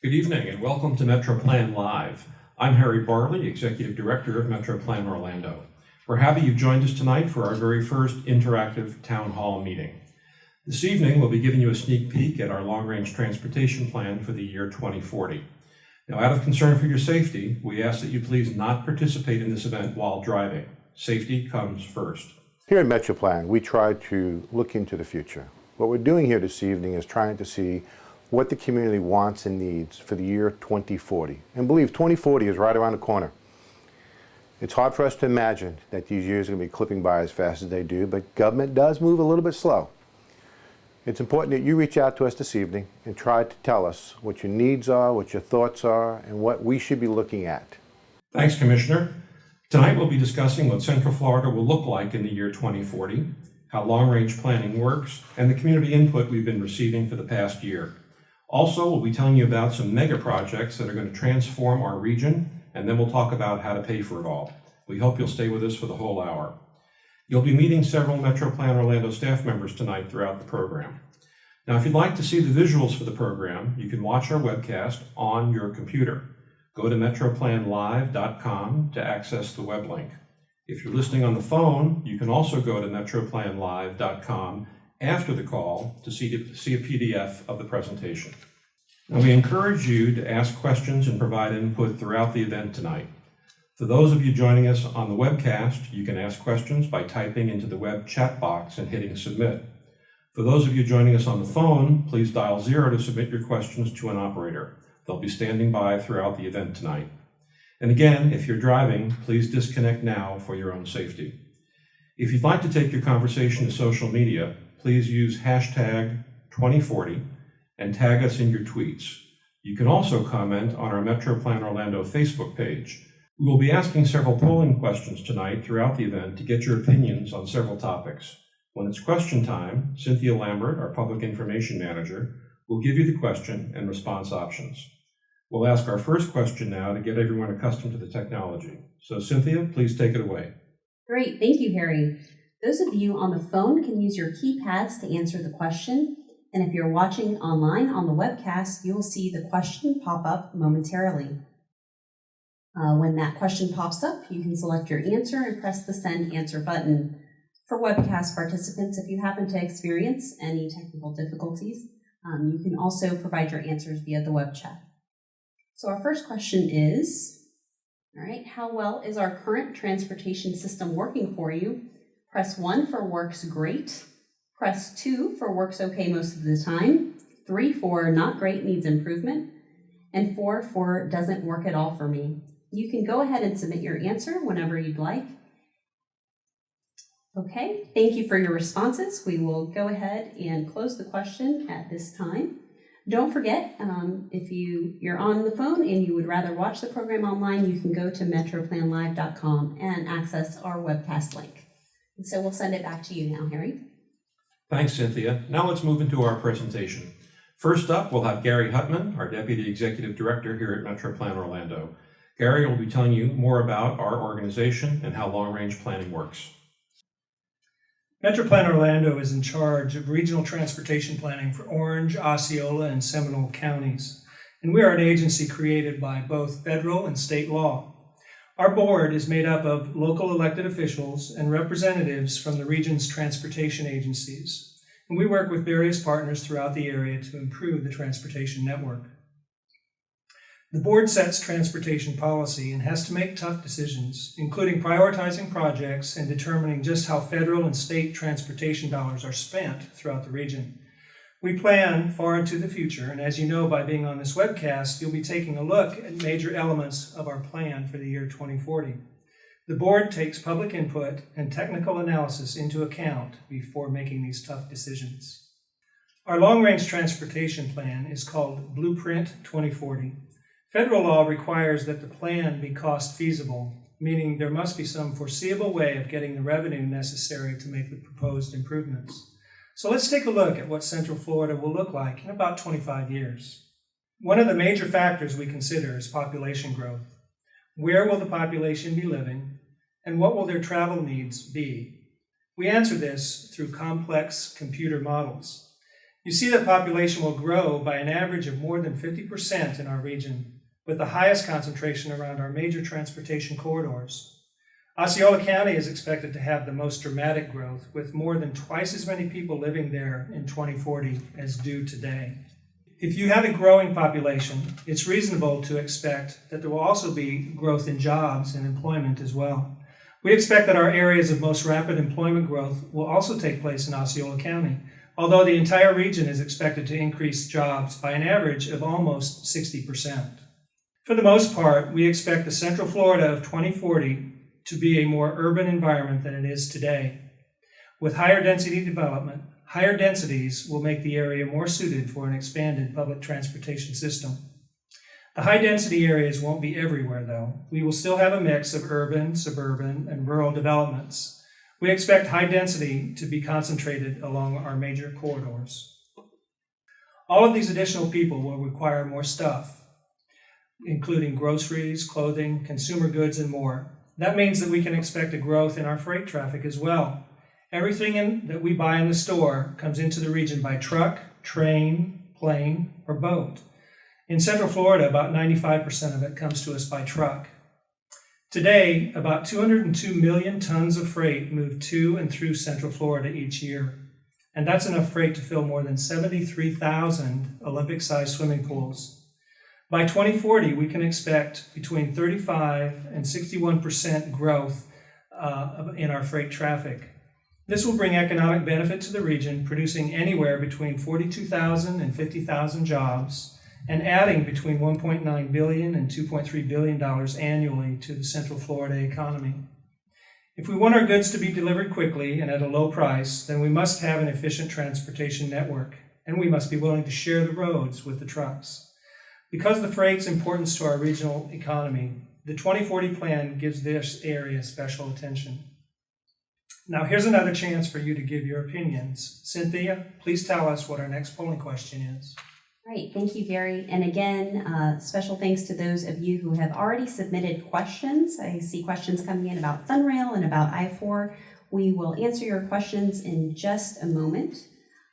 Good evening and welcome to MetroPlan Live. I'm Harry Barley, Executive Director of MetroPlan Orlando. We're happy you've joined us tonight for our very first interactive town hall meeting. This evening, we'll be giving you a sneak peek at our long-range transportation plan for the year 2040. Now, out of concern for your safety, we ask that you please not participate in this event while driving. Safety comes first. Here at MetroPlan, we try to look into the future. What we're doing here this evening is trying to see what the community wants and needs for the year 2040. And believe 2040 is right around the corner. It's hard for us to imagine that these years are going to be clipping by as fast as they do, but government does move a little bit slow. It's important that you reach out to us this evening and try to tell us what your needs are, what your thoughts are, and what we should be looking at. Thanks, Commissioner. Tonight we'll be discussing what Central Florida will look like in the year 2040, how long-range planning works, and the community input we've been receiving for the past year. Also, we'll be telling you about some mega projects that are going to transform our region, and then we'll talk about how to pay for it all. We hope you'll stay with us for the whole hour. You'll be meeting several MetroPlan Orlando staff members tonight throughout the program. Now, if you'd like to see the visuals for the program, you can watch our webcast on your computer. Go to MetroPlanLive.com to access the web link. If you're listening on the phone, you can also go to MetroPlanLive.com after the call to see a PDF of the presentation. Now, we encourage you to ask questions and provide input throughout the event tonight. For those of you joining us on the webcast, you can ask questions by typing into the web chat box and hitting submit. For those of you joining us on the phone, please dial 0 to submit your questions to an operator. They'll be standing by throughout the event tonight. And again, if you're driving, please disconnect now for your own safety. If you'd like to take your conversation to social media, please use hashtag 2040 and tag us in your tweets. You can also comment on our MetroPlan Orlando Facebook page. We will be asking several polling questions tonight throughout the event to get your opinions on several topics. When it's question time, Cynthia Lambert, our Public Information Manager, will give you the question and response options. We'll ask our first question now to get everyone accustomed to the technology. So Cynthia, please take it away. Great, thank you, Harry. Those of you on the phone can use your keypads to answer the question. And if you're watching online on the webcast, you'll see the question pop up momentarily. When that question pops up, you can select your answer and press the Send Answer button. For webcast participants, if you happen to experience any technical difficulties, you can also provide your answers via the web chat. So our first question is, all right, how well is our current transportation system working for you? Press 1 for works great. Press 2 for works okay most of the time. 3 for not great, needs improvement. And 4 for doesn't work at all for me. You can go ahead and submit your answer whenever you'd like. Okay, thank you for your responses. We will go ahead and close the question at this time. Don't forget, if you're on the phone and you would rather watch the program online, you can go to MetroPlanLive.com and access our webcast link. And so we'll send it back to you now, Harry. Thanks, Cynthia. Now let's move into our presentation. First up, we'll have Gary Huttman, our Deputy Executive Director here at MetroPlan Orlando. Gary will be telling you more about our organization and how long-range planning works. MetroPlan Orlando is in charge of regional transportation planning for Orange, Osceola, and Seminole counties. And we are an agency created by both federal and state law. Our board is made up of local elected officials and representatives from the region's transportation agencies. And we work with various partners throughout the area to improve the transportation network. The board sets transportation policy and has to make tough decisions, including prioritizing projects and determining just how federal and state transportation dollars are spent throughout the region. We plan far into the future, and as you know by being on this webcast, you'll be taking a look at major elements of our plan for the year 2040. The board takes public input and technical analysis into account before making these tough decisions. Our long-range transportation plan is called Blueprint 2040. Federal law requires that the plan be cost feasible, meaning there must be some foreseeable way of getting the revenue necessary to make the proposed improvements. So let's take a look at what Central Florida will look like in about 25 years. One of the major factors we consider is population growth. Where will the population be living, and what will their travel needs be? We answer this through complex computer models. You see that population will grow by an average of more than 50% in our region, with the highest concentration around our major transportation corridors. Osceola County is expected to have the most dramatic growth, with more than twice as many people living there in 2040 as do today. If you have a growing population, it's reasonable to expect that there will also be growth in jobs and employment as well. We expect that our areas of most rapid employment growth will also take place in Osceola County, although the entire region is expected to increase jobs by an average of almost 60%. For the most part, we expect the Central Florida of 2040 to be a more urban environment than it is today. With higher density development, higher densities will make the area more suited for an expanded public transportation system. The high density areas won't be everywhere though. We will still have a mix of urban, suburban, and rural developments. We expect high density to be concentrated along our major corridors. All of these additional people will require more stuff, including groceries, clothing, consumer goods, and more. That means that we can expect a growth in our freight traffic as well. Everything that we buy in the store comes into the region by truck, train, plane, or boat. In Central Florida, about 95% of it comes to us by truck. Today, about 202 million tons of freight move to and through Central Florida each year. And that's enough freight to fill more than 73,000 Olympic-sized swimming pools. By 2040, we can expect between 35 and 61% growth in our freight traffic. This will bring economic benefit to the region, producing anywhere between 42,000 and 50,000 jobs, and adding between $1.9 billion and $2.3 billion annually to the Central Florida economy. If we want our goods to be delivered quickly and at a low price, then we must have an efficient transportation network, and we must be willing to share the roads with the trucks. Because of the freight's importance to our regional economy, the 2040 plan gives this area special attention. Now here's another chance for you to give your opinions. Cynthia, please tell us what our next polling question is. Right, thank you, Gary. And again, special thanks to those of you who have already submitted questions. I see questions coming in about SunRail and about I-4. We will answer your questions in just a moment.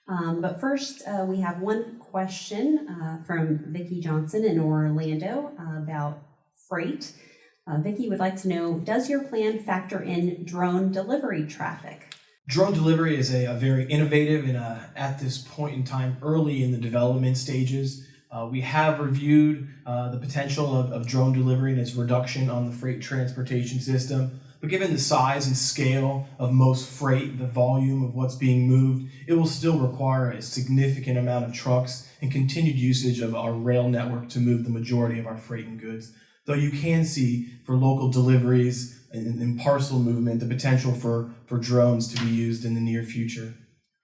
But first, we have one question from Vicki Johnson in Orlando about freight. Vicki would like to know, does your plan factor in drone delivery traffic? Drone delivery is a very innovative and at this point in time early in the development stages. We have reviewed the potential of drone delivery and its reduction on the freight transportation system. But given the size and scale of most freight, the volume of what's being moved, it will still require a significant amount of trucks and continued usage of our rail network to move the majority of our freight and goods. Though you can see for local deliveries and parcel movement the potential for drones to be used in the near future.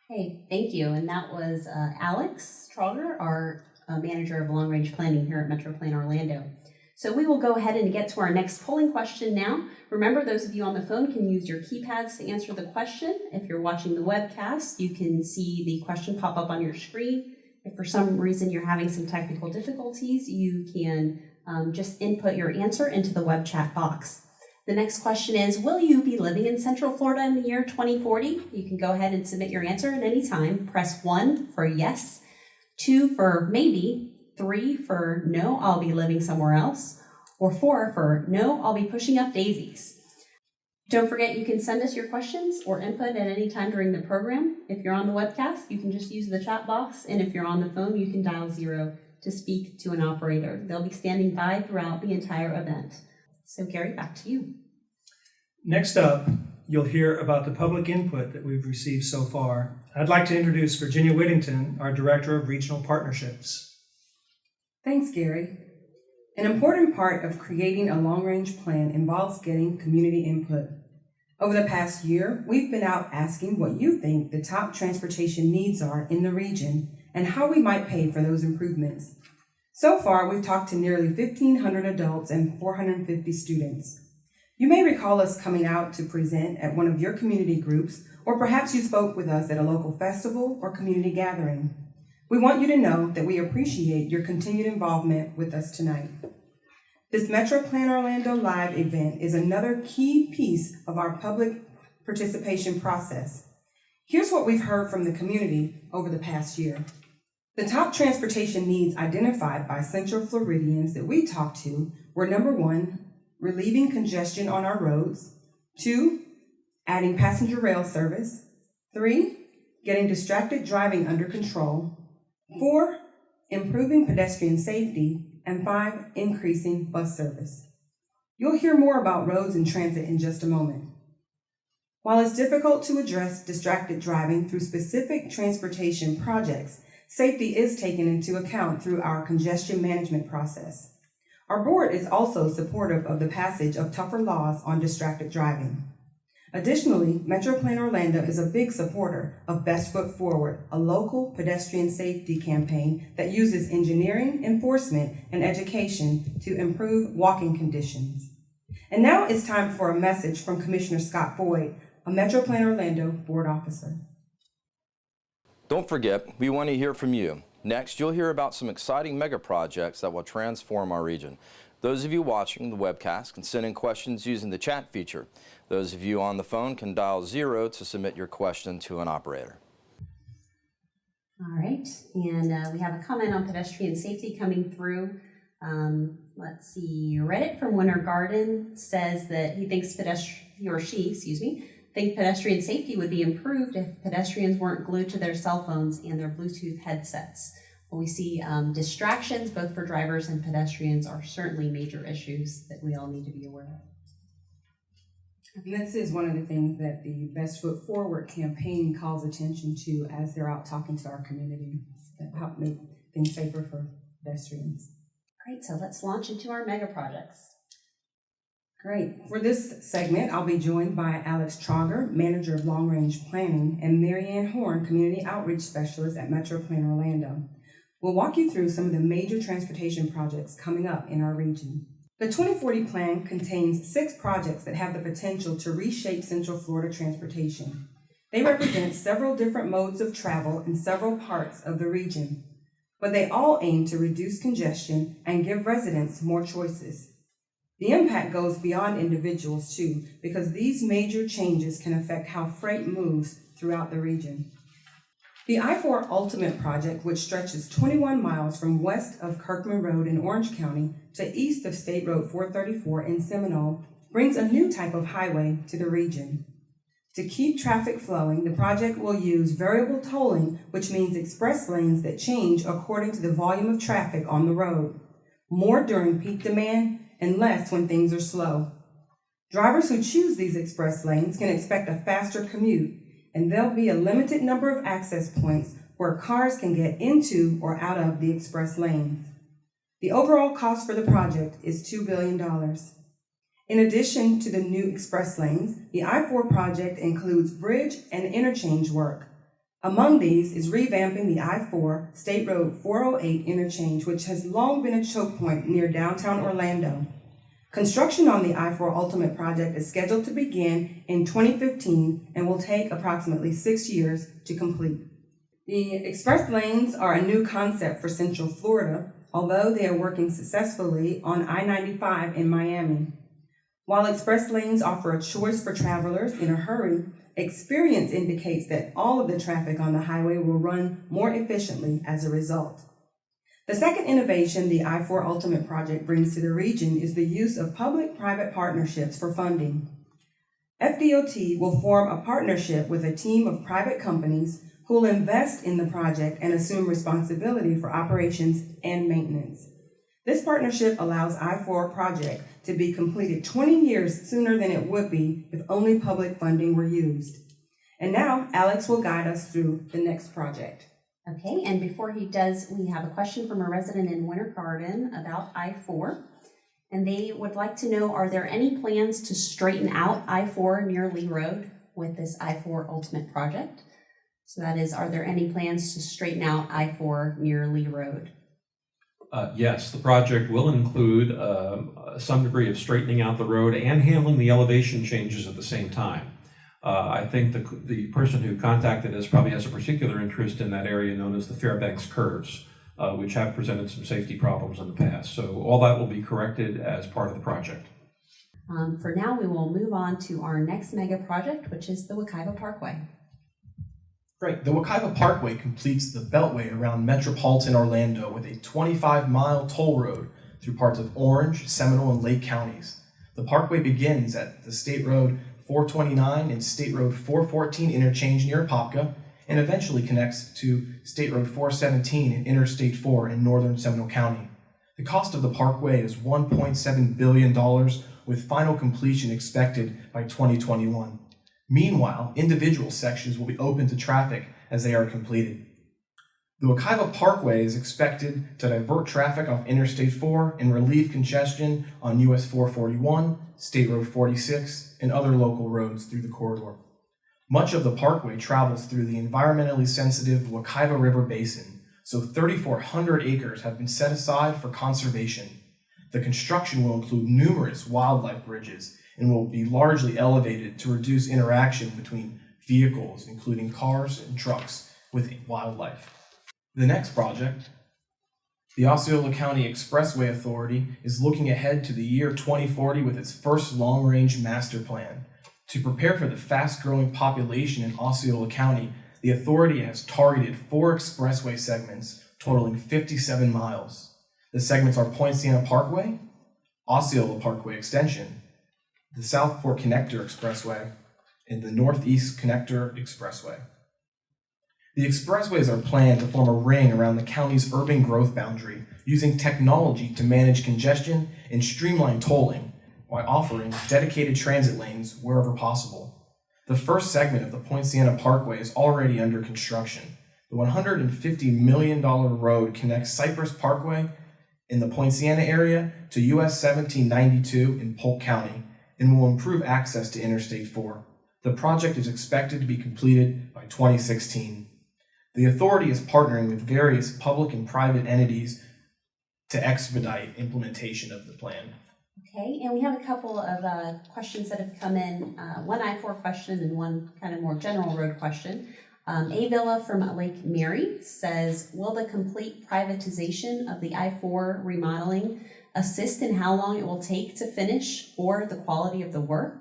Hey, thank you. And that was Alex Trauger, our manager of long-range planning here at MetroPlan Orlando. So we will go ahead and get to our next polling question now. Remember, those of you on the phone can use your keypads to answer the question. If you're watching the webcast, you can see the question pop up on your screen. If for some reason you're having some technical difficulties, you can just input your answer into the web chat box. The next question is, will you be living in Central Florida in the year 2040? You can go ahead and submit your answer at any time. Press 1 for yes, 2 for maybe, 3 for no, I'll be living somewhere else, or 4 for no, I'll be pushing up daisies. Don't forget, you can send us your questions or input at any time during the program. If you're on the webcast, you can just use the chat box, and if you're on the phone, you can dial 0 to speak to an operator. They'll be standing by throughout the entire event. So Gary, back to you. Next up, you'll hear about the public input that we've received so far. I'd like to introduce Virginia Whittington, our Director of Regional Partnerships. Thanks, Gary. An important part of creating a long-range plan involves getting community input. Over the past year, we've been out asking what you think the top transportation needs are in the region and how we might pay for those improvements. So far, we've talked to nearly 1,500 adults and 450 students. You may recall us coming out to present at one of your community groups, or perhaps you spoke with us at a local festival or community gathering. We want you to know that we appreciate your continued involvement with us tonight. This MetroPlan Orlando Live event is another key piece of our public participation process. Here's what we've heard from the community over the past year. The top transportation needs identified by Central Floridians that we talked to were: number 1, relieving congestion on our roads; 2, adding passenger rail service; 3, getting distracted driving under control; 4, improving pedestrian safety; and 5, increasing bus service. You'll hear more about roads and transit in just a moment. While it's difficult to address distracted driving through specific transportation projects, safety is taken into account through our congestion management process. Our board is also supportive of the passage of tougher laws on distracted driving. Additionally, MetroPlan Orlando is a big supporter of Best Foot Forward, a local pedestrian safety campaign that uses engineering, enforcement, and education to improve walking conditions. And now it's time for a message from Commissioner Scott Boyd, a MetroPlan Orlando board officer. Don't forget, we want to hear from you. Next, you'll hear about some exciting mega projects that will transform our region. Those of you watching the webcast can send in questions using the chat feature. Those of you on the phone can dial 0 to submit your question to an operator. All right, and we have a comment on pedestrian safety coming through. Let's see, Reddit from Winter Garden says that he thinks pedestrian safety would be improved if pedestrians weren't glued to their cell phones and their Bluetooth headsets. When we see distractions, both for drivers and pedestrians, are certainly major issues that we all need to be aware of. And this is one of the things that the Best Foot Forward campaign calls attention to as they're out talking to our community that help make things safer for pedestrians. Great, so let's launch into our mega projects. Great. For this segment, I'll be joined by Alex Trauger, Manager of Long Range Planning, and Marianne Horn, Community Outreach Specialist at MetroPlan Orlando. We'll walk you through some of the major transportation projects coming up in our region. The 2040 plan contains 6 projects that have the potential to reshape Central Florida transportation. They represent several different modes of travel in several parts of the region, but they all aim to reduce congestion and give residents more choices. The impact goes beyond individuals too, because these major changes can affect how freight moves throughout the region. The I-4 Ultimate Project, which stretches 21 miles from west of Kirkman Road in Orange County to east of State Road 434 in Seminole, brings a new type of highway to the region. To keep traffic flowing, the project will use variable tolling, which means express lanes that change according to the volume of traffic on the road, more during peak demand and less when things are slow. Drivers who choose these express lanes can expect a faster commute, and there'll be a limited number of access points where cars can get into or out of the express lanes. The overall cost for the project is $2 billion. In addition to the new express lanes, the I-4 project includes bridge and interchange work. Among these is revamping the I-4 State Road 408 interchange, which has long been a choke point near downtown Orlando. Construction on the I-4 Ultimate Project is scheduled to begin in 2015 and will take approximately 6 years to complete. The express lanes are a new concept for Central Florida, although they are working successfully on I-95 in Miami. While express lanes offer a choice for travelers in a hurry, experience indicates that all of the traffic on the highway will run more efficiently as a result. The second innovation the I-4 Ultimate Project brings to the region is the use of public-private partnerships for funding. FDOT will form a partnership with a team of private companies who will invest in the project and assume responsibility for operations and maintenance. This partnership allows I-4 project to be completed 20 years sooner than it would be if only public funding were used. And now, Alex will guide us through the next project. Okay, and before he does, we have a question from a resident in Winter Garden about I-4. And they would like to know, are there any plans to straighten out I-4 near Lee Road with this I-4 Ultimate Project? So that is, are there any plans to straighten out I-4 near Lee Road? Yes, the project will include some degree of straightening out the road and handling the elevation changes at the same time. I think the person who contacted us probably has a particular interest in that area known as the Fairbanks curves, which have presented some safety problems in the past. So all that will be corrected as part of the project. For now, we will move on to our next mega project, which is the Wekiva Parkway. Great. The Wekiva Parkway completes the beltway around metropolitan Orlando with a 25-mile toll road through parts of Orange, Seminole, and Lake counties. The parkway begins at the State Road 429 and State Road 414 interchange near Apopka, and eventually connects to State Road 417 and Interstate 4 in northern Seminole County. The cost of the parkway is $1.7 billion, with final completion expected by 2021. Meanwhile, individual sections will be open to traffic as they are completed. The Wekiva Parkway is expected to divert traffic off Interstate 4 and relieve congestion on US 441, State Road 46, and other local roads through the corridor. Much of the parkway travels through the environmentally sensitive Wekiva River Basin, so 3,400 acres have been set aside for conservation. The construction will include numerous wildlife bridges and will be largely elevated to reduce interaction between vehicles, including cars and trucks, with wildlife. The next project, the Osceola County Expressway Authority, is looking ahead to the year 2040 with its first long-range master plan. To prepare for the fast-growing population in Osceola County, the authority has targeted 4 expressway segments totaling 57 miles. The segments are Poinciana Parkway, Osceola Parkway Extension, the Southport Connector Expressway, and the Northeast Connector Expressway. The expressways are planned to form a ring around the county's urban growth boundary, using technology to manage congestion and streamline tolling, while offering dedicated transit lanes wherever possible. The first segment of the Poinciana Parkway is already under construction. The $150 million road connects Cypress Parkway in the Poinciana area to US 1792 in Polk County, and will improve access to Interstate 4. The project is expected to be completed by 2016. The authority is partnering with various public and private entities to expedite implementation of the plan. Okay, and we have a couple of questions that have come in, one I-4 question and one kind of more general road question. A Villa from Lake Mary says, will the complete privatization of the I-4 remodeling assist in how long it will take to finish or the quality of the work?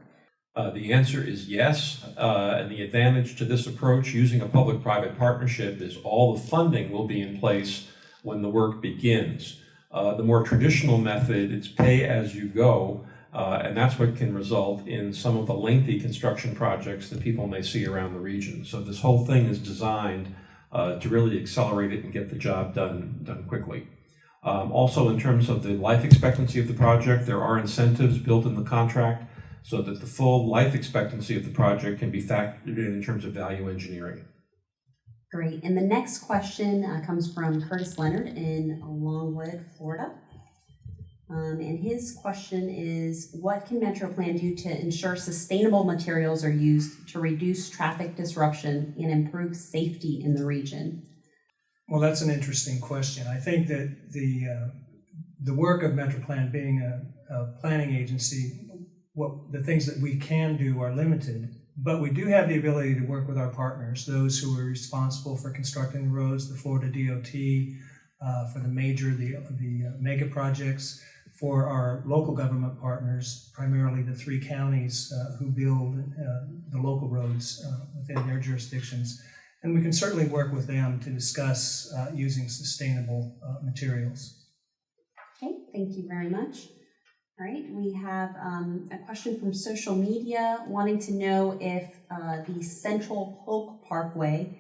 The answer is yes, and the advantage to this approach using a public-private partnership is all the funding will be in place when the work begins. The more traditional method, it's pay as you go, and that's what can result in some of the lengthy construction projects that people may see around the region. So this whole thing is designed to really accelerate it and get the job done quickly. Also, in terms of the life expectancy of the project, there are incentives built in the contract so that the full life expectancy of the project can be factored in terms of value engineering. Great. And the next question comes from Curtis Leonard in Longwood, Florida. And his question is, what can MetroPlan do to ensure sustainable materials are used to reduce traffic disruption and improve safety in the region? Well, that's an interesting question. I think that the work of MetroPlan being a planning agency, the things that we can do are limited, but we do have the ability to work with our partners, those who are responsible for constructing the roads, the Florida DOT, for the mega projects, for our local government partners, primarily the 3 counties who build the local roads within their jurisdictions. And we can certainly work with them to discuss using sustainable materials. Okay, thank you very much. All right, we have a question from social media wanting to know if the Central Polk Parkway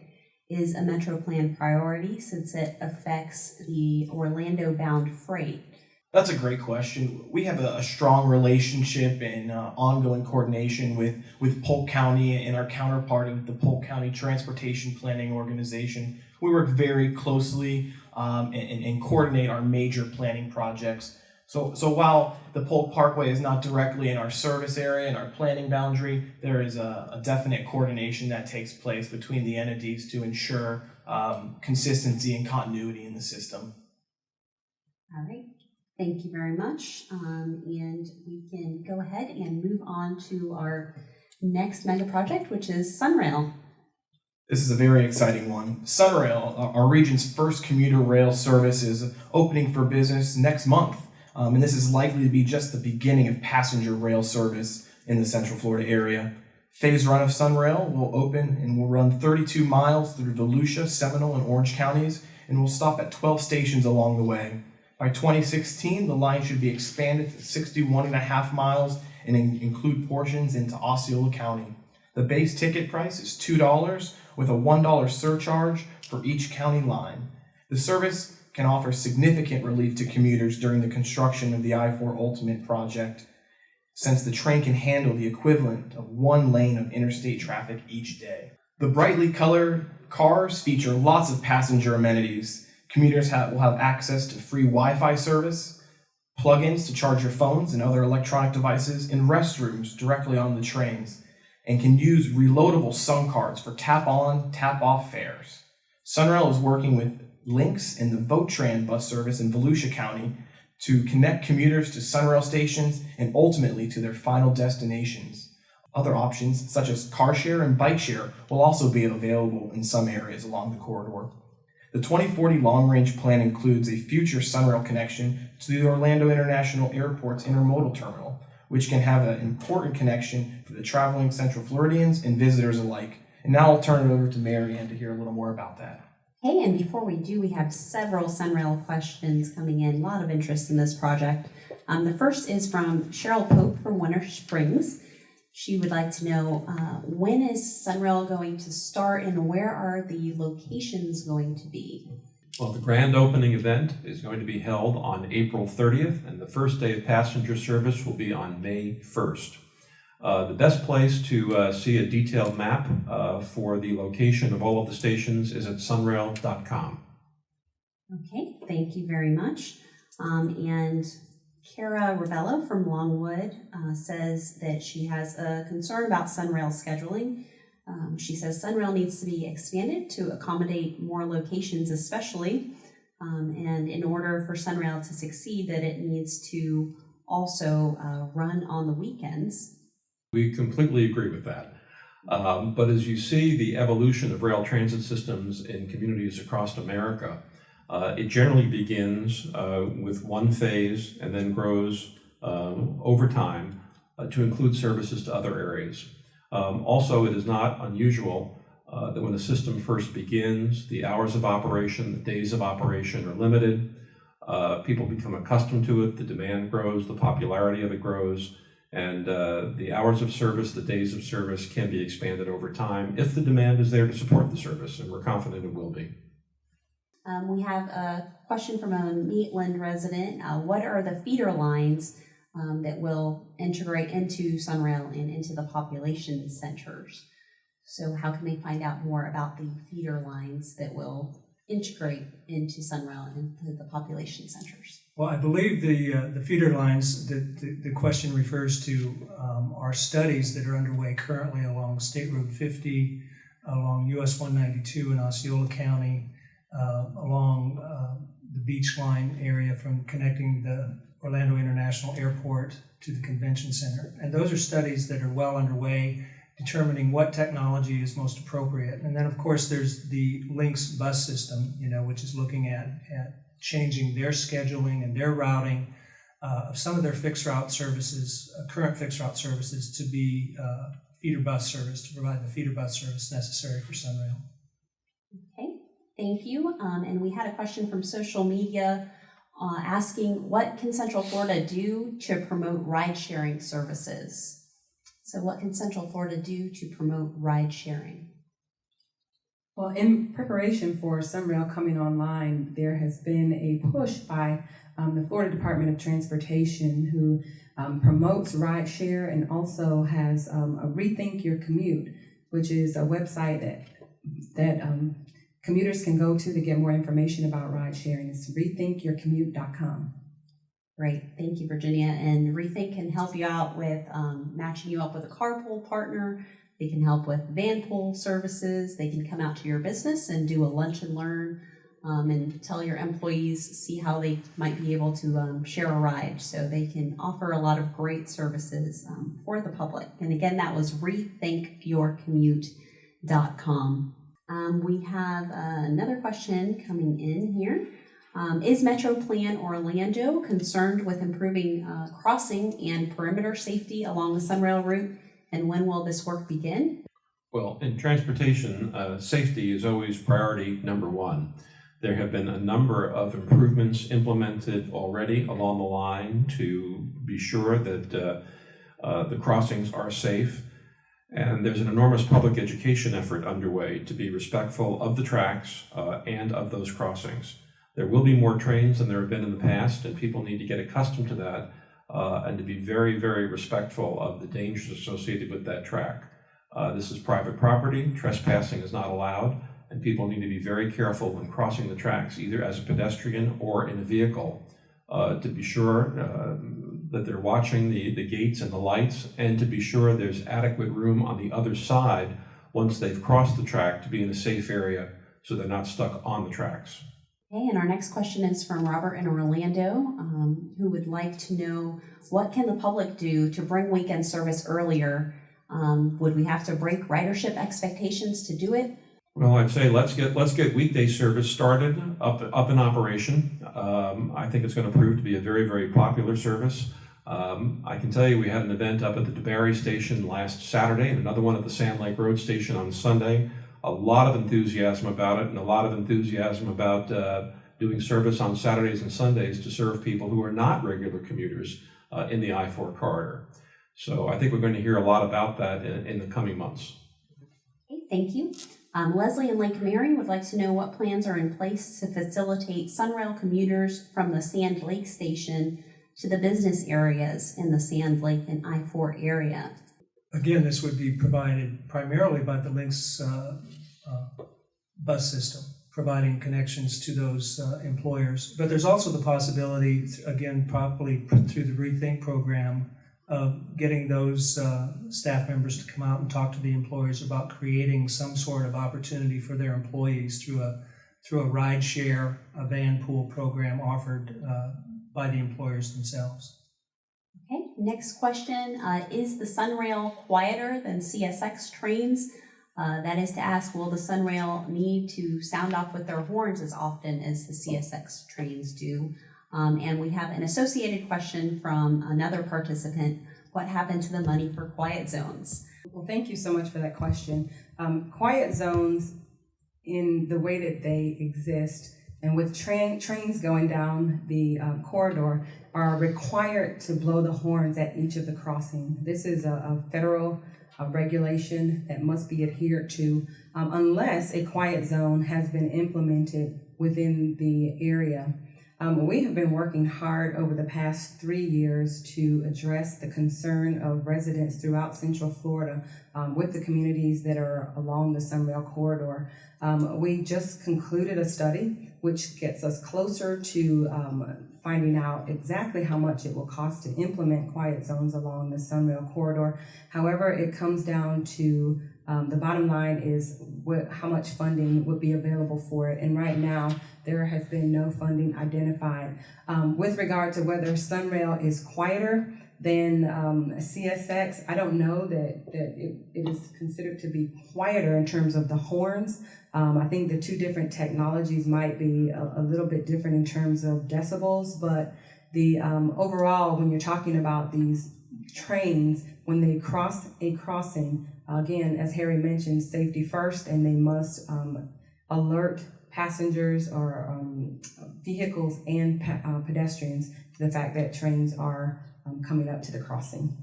is a MetroPlan priority since it affects the Orlando-bound freight. That's a great question. We have a strong relationship and ongoing coordination with Polk County and our counterpart of the Polk County Transportation Planning Organization. We work very closely and coordinate our major planning projects. So while the Polk Parkway is not directly in our service area and our planning boundary, there is a definite coordination that takes place between the entities to ensure consistency and continuity in the system. All right, thank you very much. And we can go ahead and move on to our next mega project, which is SunRail. This is a very exciting one. SunRail, our region's first commuter rail service, is opening for business next month. And this is likely to be just the beginning of passenger rail service in the Central Florida area. Phased run of SunRail will open and will run 32 miles through Volusia, Seminole, and Orange counties, and will stop at 12 stations along the way. By 2016, the line should be expanded to 61.5 miles and include portions into Osceola County. The base ticket price is $2 with a $1 surcharge for each county line. The service can offer significant relief to commuters during the construction of the I-4 Ultimate project, since the train can handle the equivalent of one lane of interstate traffic each day. The brightly colored cars feature lots of passenger amenities. Commuters will have access to free Wi-Fi service, plug-ins to charge your phones and other electronic devices, and restrooms directly on the trains, and can use reloadable SUN cards for tap-on, tap-off fares. SunRail is working with Lynx and the Votran bus service in Volusia County to connect commuters to SunRail stations and ultimately to their final destinations. Other options, such as car share and bike share, will also be available in some areas along the corridor. The 2040 long-range plan includes a future SunRail connection to the Orlando International Airport's Intermodal terminal, which can have an important connection for the traveling Central Floridians and visitors alike. And now I'll turn it over to Mary Ann to hear a little more about that. Hey, and before we do, we have several SunRail questions coming in. A lot of interest in this project. The first is from Cheryl Pope from Winter Springs. She would like to know, when is SunRail going to start and where are the locations going to be? Well, the grand opening event is going to be held on April 30th, and the first day of passenger service will be on May 1st. The best place to see a detailed map for the location of all of the stations is at sunrail.com. Okay, thank you very much. And Kara Ravello from Longwood says that she has a concern about SunRail scheduling. She says SunRail needs to be expanded to accommodate more locations especially, and in order for SunRail to succeed, that it needs to also run on the weekends. We completely agree with that. But as you see the evolution of rail transit systems in communities across America, it generally begins with one phase and then grows over time to include services to other areas. Also, it is not unusual that when a system first begins, the hours of operation, the days of operation are limited. People become accustomed to it, the demand grows, the popularity of it grows, and the hours of service, the days of service can be expanded over time if the demand is there to support the service, and we're confident it will be. We have a question from a Meatland resident. What are the feeder lines that will integrate into SunRail and into the population centers? So how can they find out more about the feeder lines that will integrate into SunRail and into the population centers? Well, I believe the feeder lines that the question refers to are studies that are underway currently along State Road 50, along US 192 in Osceola County, along the beach line area from connecting the Orlando International Airport to the convention center. And those are studies that are well underway, determining what technology is most appropriate. And then of course there's the Lynx bus system, which is looking at changing their scheduling and their routing of some of their fixed route services, current fixed route services, to be feeder bus service, to provide the feeder bus service necessary for SunRail. Okay, thank you. And we had a question from social media asking, what can Central Florida do to promote ride-sharing services? So what can Central Florida do to promote ride-sharing? Well, in preparation for SunRail coming online, there has been a push by the Florida Department of Transportation, who promotes rideshare and also has a Rethink Your Commute, which is a website that commuters can go to get more information about ride-sharing. It's rethinkyourcommute.com. Great, thank you, Virginia. And Rethink can help you out with matching you up with a carpool partner. They can help with van pool services. They can come out to your business and do a lunch and learn and tell your employees, see how they might be able to share a ride. So they can offer a lot of great services for the public. And again, that was rethinkyourcommute.com. We have another question coming in here. Is MetroPlan Orlando concerned with improving crossing and perimeter safety along the SunRail route and when will this work begin? Well, in transportation, safety is always priority number one. There have been a number of improvements implemented already along the line to be sure that the crossings are safe. And there's an enormous public education effort underway to be respectful of the tracks and of those crossings. There will be more trains than there have been in the past, and people need to get accustomed to that and to be very, very respectful of the dangers associated with that track. This is private property, trespassing is not allowed, and people need to be very careful when crossing the tracks, either as a pedestrian or in a vehicle, to be sure that they're watching the gates and the lights, and to be sure there's adequate room on the other side once they've crossed the track to be in a safe area so they're not stuck on the tracks. Okay, and our next question is from Robert in Orlando, who would like to know, what can the public do to bring weekend service earlier? Would we have to break ridership expectations to do it? Well, I'd say let's get weekday service started, up in operation. I think it's going to prove to be a very, very popular service. I can tell you we had an event up at the Dallari station last Saturday and another one at the Sand Lake Road station on Sunday. A lot of enthusiasm about it, and a lot of enthusiasm about doing service on Saturdays and Sundays to serve people who are not regular commuters in the I-4 corridor. So I think we're going to hear a lot about that in the coming months. Okay, thank you. Leslie in Lake Mary would like to know what plans are in place to facilitate SunRail commuters from the Sand Lake station to the business areas in the Sand Lake and I-4 area. Again, this would be provided primarily by the Lynx bus system, providing connections to those employers. But there's also the possibility, again, probably through the Rethink program, of getting those staff members to come out and talk to the employers about creating some sort of opportunity for their employees through a ride share, a van pool program offered by the employers themselves. Okay, next question, is the SunRail quieter than CSX trains? That is to ask, will the SunRail need to sound off with their horns as often as the CSX trains do? And we have an associated question from another participant. What happened to the money for quiet zones? Well, thank you so much for that question. Quiet zones, in the way that they exist, and with trains going down the corridor, are required to blow the horns at each of the crossings. This is a federal regulation that must be adhered to unless a quiet zone has been implemented within the area. We have been working hard over the past 3 years to address the concern of residents throughout Central Florida with the communities that are along the SunRail corridor. We just concluded a study which gets us closer to finding out exactly how much it will cost to implement quiet zones along the SunRail corridor. However, it comes down to the bottom line is how much funding would be available for it. And right now, there has been no funding identified. With regard to whether SunRail is quieter than CSX, I don't know that it is considered to be quieter in terms of the horns. I think the two different technologies might be a little bit different in terms of decibels, but the overall, when you're talking about these trains, when they cross a crossing, again, as Harry mentioned, safety first, and they must alert passengers or vehicles and pedestrians to the fact that trains are coming up to the crossing.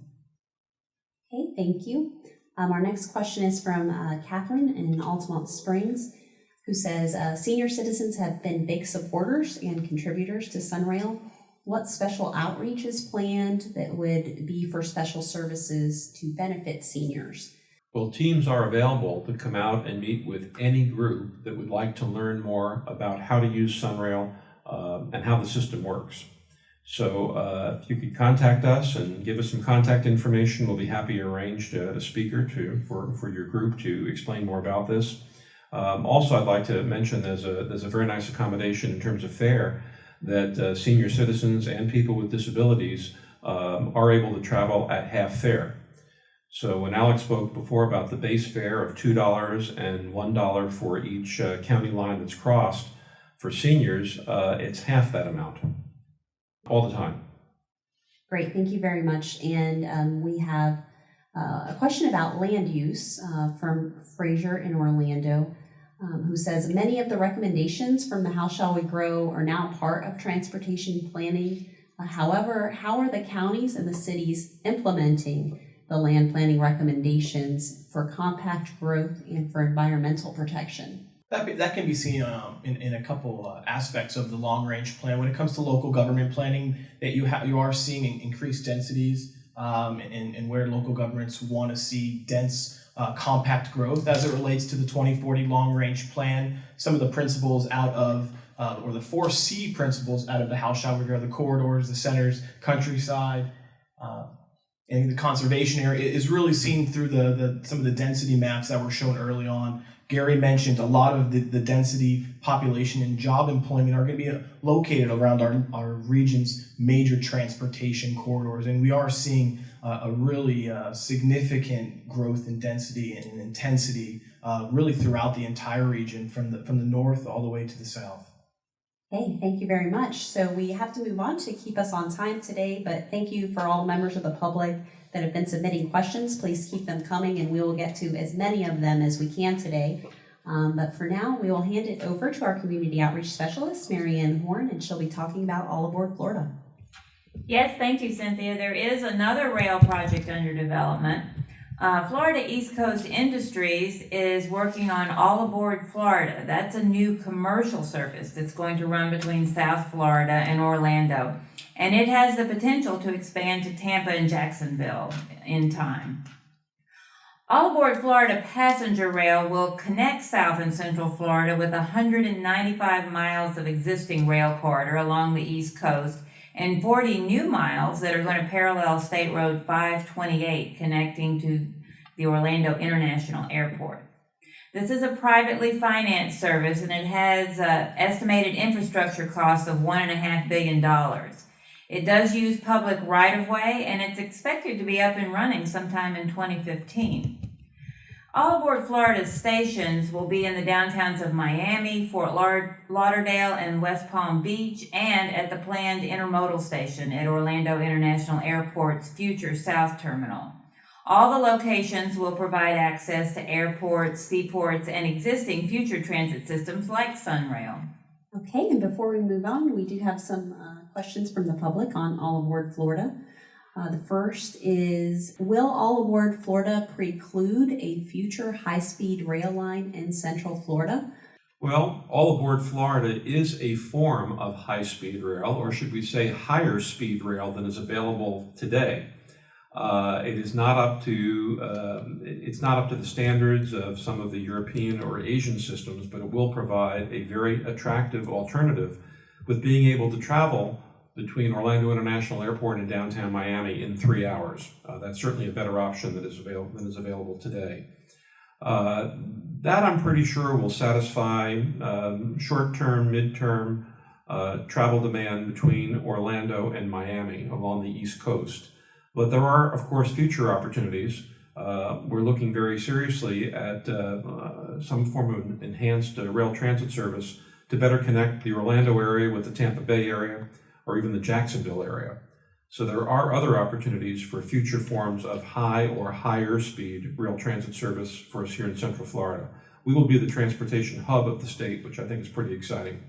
Okay, thank you. Our next question is from Catherine in Altamont Springs, who says, senior citizens have been big supporters and contributors to SunRail. What special outreach is planned that would be for special services to benefit seniors? Well, teams are available to come out and meet with any group that would like to learn more about how to use SunRail and how the system works. So if you could contact us and give us some contact information, we'll be happy to arrange a speaker for your group to explain more about this. Also, I'd like to mention there's a very nice accommodation in terms of fare that senior citizens and people with disabilities are able to travel at half fare. So when Alex spoke before about the base fare of $2 and $1 for each county line that's crossed, for seniors, it's half that amount all the time. Great, thank you very much. And we have A question about land use from Fraser in Orlando, who says, many of the recommendations from the How Shall We Grow are now part of transportation planning. However, how are the counties and the cities implementing the land planning recommendations for compact growth and for environmental protection? That can be seen in a couple aspects of the long-range plan. When it comes to local government planning, that you are seeing increased densities and where local governments want to see dense compact growth as it relates to the 2040 long-range plan. Some of the principles out of or the 4C principles out of the How Shall We Grow, the corridors, the centers, countryside, and the conservation area is really seen through some of the density maps that were shown early on. Gary mentioned a lot of the density, population, and job employment are going to be located around our region's major transportation corridors, and we are seeing a really significant growth in density and intensity really throughout the entire region from the north all the way to the south. Okay, thank you very much. So we have to move on to keep us on time today, but thank you for all members of the public that have been submitting questions. Please keep them coming and we will get to as many of them as we can today. But for now, we will hand it over to our Community Outreach Specialist, Mary Ann Horn, and she'll be talking about All Aboard Florida. Yes, thank you, Cynthia. There is another rail project under development. Florida East Coast Industries is working on All Aboard Florida. That's a new commercial service that's going to run between South Florida and Orlando. And it has the potential to expand to Tampa and Jacksonville in time. All Aboard Florida passenger rail will connect South and Central Florida with 195 miles of existing rail corridor along the East Coast and 40 new miles that are going to parallel State Road 528 connecting to the Orlando International Airport. This is a privately financed service and it has estimated infrastructure costs of $1.5 billion. It does use public right-of-way and it's expected to be up and running sometime in 2015. All Aboard Florida's stations will be in the downtowns of Miami, Fort Lauderdale, and West Palm Beach, and at the planned Intermodal station at Orlando International Airport's future South Terminal. All the locations will provide access to airports, seaports, and existing future transit systems like SunRail. Okay, and before we move on, we do have some questions from the public on All Aboard Florida. The first is, will All Aboard Florida preclude a future high-speed rail line in Central Florida? Well, All Aboard Florida is a form of high-speed rail, or should we say higher speed rail than is available today. It is not up to it's not up to the standards of some of the European or Asian systems, but it will provide a very attractive alternative with being able to travel between Orlando International Airport and downtown Miami in 3 hours. That's certainly a better option than is available today. That I'm pretty sure will satisfy short-term, mid-term travel demand between Orlando and Miami along the East Coast. But there are, of course, future opportunities. We're looking very seriously at some form of enhanced rail transit service to better connect the Orlando area with the Tampa Bay area or even the Jacksonville area. So there are other opportunities for future forms of high or higher speed rail transit service for us here in Central Florida. We will be the transportation hub of the state, which I think is pretty exciting.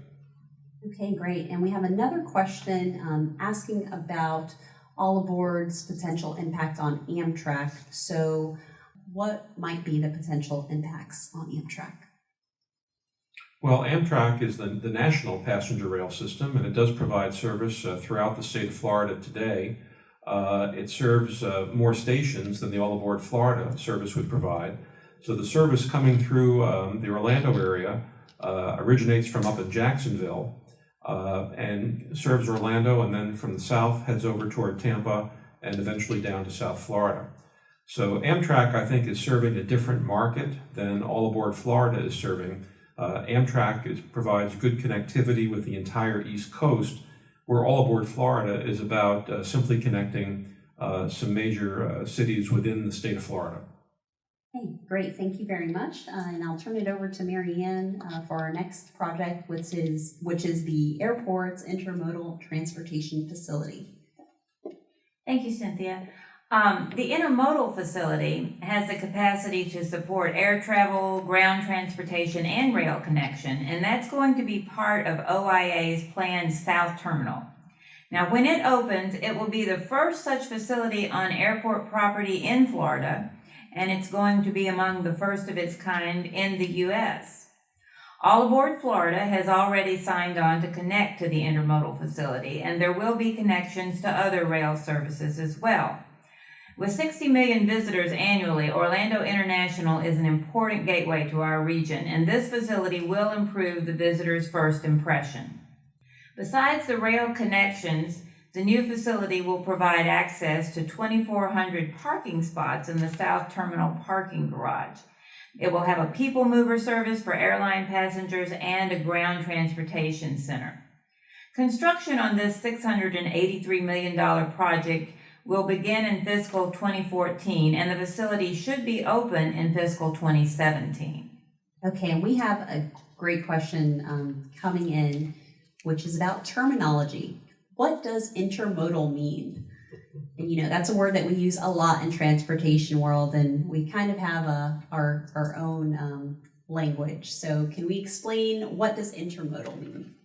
Okay, great. And we have another question asking about All Aboard's potential impact on Amtrak. So what might be the potential impacts on Amtrak? Well, Amtrak is the national passenger rail system, and it does provide service throughout the state of Florida today. It serves more stations than the All Aboard Florida service would provide. So the service coming through the Orlando area originates from up in Jacksonville and serves Orlando, and then from the south heads over toward Tampa and eventually down to South Florida. So Amtrak, I think, is serving a different market than All Aboard Florida is serving. Amtrak provides good connectivity with the entire East Coast, where All Aboard Florida is about simply connecting some major cities within the state of Florida. Okay, great. Thank you very much. And I'll turn it over to Mary Ann for our next project, which is the airport's Intermodal Transportation Facility. Thank you, Cynthia. The intermodal facility has the capacity to support air travel, ground transportation, and rail connection, and that's going to be part of OIA's planned South Terminal. Now, when it opens, it will be the first such facility on airport property in Florida, and it's going to be among the first of its kind in the U.S. All Aboard Florida has already signed on to connect to the intermodal facility, and there will be connections to other rail services as well. With 60 million visitors annually, Orlando International is an important gateway to our region, and this facility will improve the visitor's first impression. Besides the rail connections, the new facility will provide access to 2,400 parking spots in the South Terminal parking garage. It will have a people mover service for airline passengers and a ground transportation center. Construction on this $683 million project will begin in fiscal 2014, and the facility should be open in fiscal 2017. Okay, and we have a great question coming in, which is about terminology. What does intermodal mean? And you know, that's a word that we use a lot in transportation world, and we kind of have our own language. So can we explain what does intermodal mean?